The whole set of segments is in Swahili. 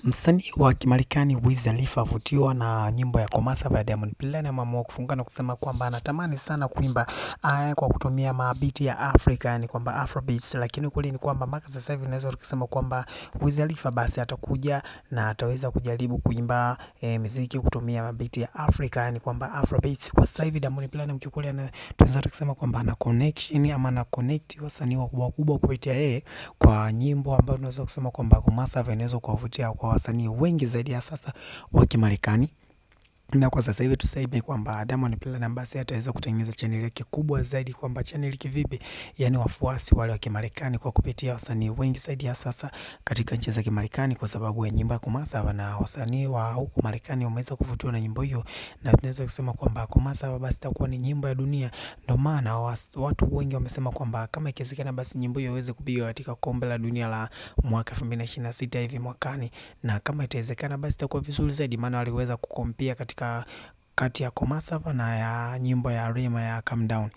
Msanii wa Kimarekani Wiz Khalifa avutiwa na nyimbo ya Komasava ya Diamond Platnumz, ameamua kufunga na kusema kwamba anatamani sana kuimba kwa kutumia mabiti ya Afrika, yani kwamba Afrobeats, lakini kweli ni kwamba mpaka sasa hivi naweza kusema kwamba Wiz Khalifa basi atakuja na ataweza kujaribu kuimba muziki kutumia mabiti ya Afrika, yani kwamba Afrobeats. Kwa sasa hivi Diamond Platnumz kiukweli tunaweza kusema kwamba ana connection ama ana connect wasanii wakubwa kupitia yeye kwa nyimbo ambazo tunaweza kusema kwamba Komasava inaweza kuwavutia kwa wasanii wengi zaidi ya sasa wa Kimarekani. Na kwa sasa hivi tuseme kwamba Diamond Platnumz basi ataweza kutengeneza channel yake kubwa zaidi. Kwamba channel kivipi? Yani wafuasi wale wa Kimarekani kwa kupitia wasanii wengi zaidi ya sasa katika nchi za Kimarekani, kwa sababu ya nyimbo ya Komasava, na wasanii wa huko Marekani wameweza kuvutiwa na nyimbo hiyo, na tunaweza kusema kwamba Komasava basi itakuwa ni nyimbo ya dunia. Ndio maana watu wengi wamesema kwamba kama ikiwezekana basi nyimbo hiyo iweze kupigwa katika kombe la dunia la mwaka 2026 hivi mwakani, na kama itawezekana basi itakuwa vizuri zaidi, maana waliweza kukompea katika kati ya Komasava na ya nyimbo ya Rema ya Calm Down,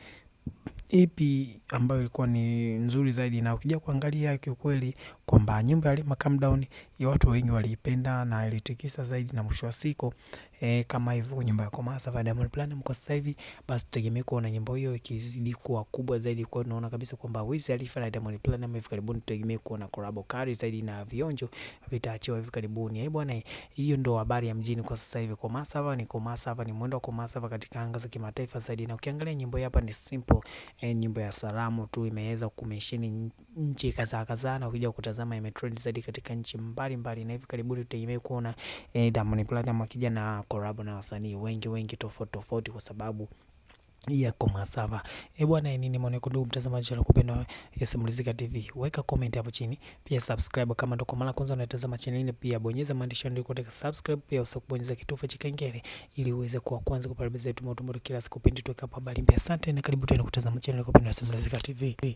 ipi ambayo ilikuwa ni nzuri zaidi. Na ukija kuangalia kiukweli kwamba nyimbo ya Rema Calm Down ya watu wengi waliipenda na ilitikisa zaidi, na mwisho wa siku kama hivyo nyimbo ya Komasava Diamond Platnumz kwa sasa hivi basi tutegemee kuona nyimbo hiyo ikizidi kuwa kubwa zaidi. Kwa hiyo tunaona kabisa kwamba Wiz Khalifa na Diamond Platnumz hivi karibuni tutegemee kuona collab kali zaidi na vionjo vitaachiwa hivi karibuni. Bwana, hiyo ndio habari ya mjini kwa sasa hivi. Komasava ni mwendo wa Komasava katika anga za kimataifa zaidi, na ukiangalia nyimbo hii hapa ni simple, nyimbo ya salamu tu imeweza kumeshini nchi kadhaa, na ukija kutazama imetrend zaidi katika nchi mbalimbali, na hivi karibuni tutegemee kuona Diamond Platnumz akija na collab na wasanii wengi tofauti kwa sababu ya Komasava. Bwana, nini maoni yako ndugu mtazamaji na kupenda Simulizi TV? Weka comment hapo chini, pia subscribe kama ndo kwa mara kwanza unatazama channel hii, pia bonyeza maandishi yaliyo katika subscribe, pia usibonyeze kitufe cha kengele ili uweze kuwa kwanza kupata habari zetu moto kila siku pindi tuweka habari mpya. Asante na karibu tena kutazama channel kwa kupenda Simulizi TV.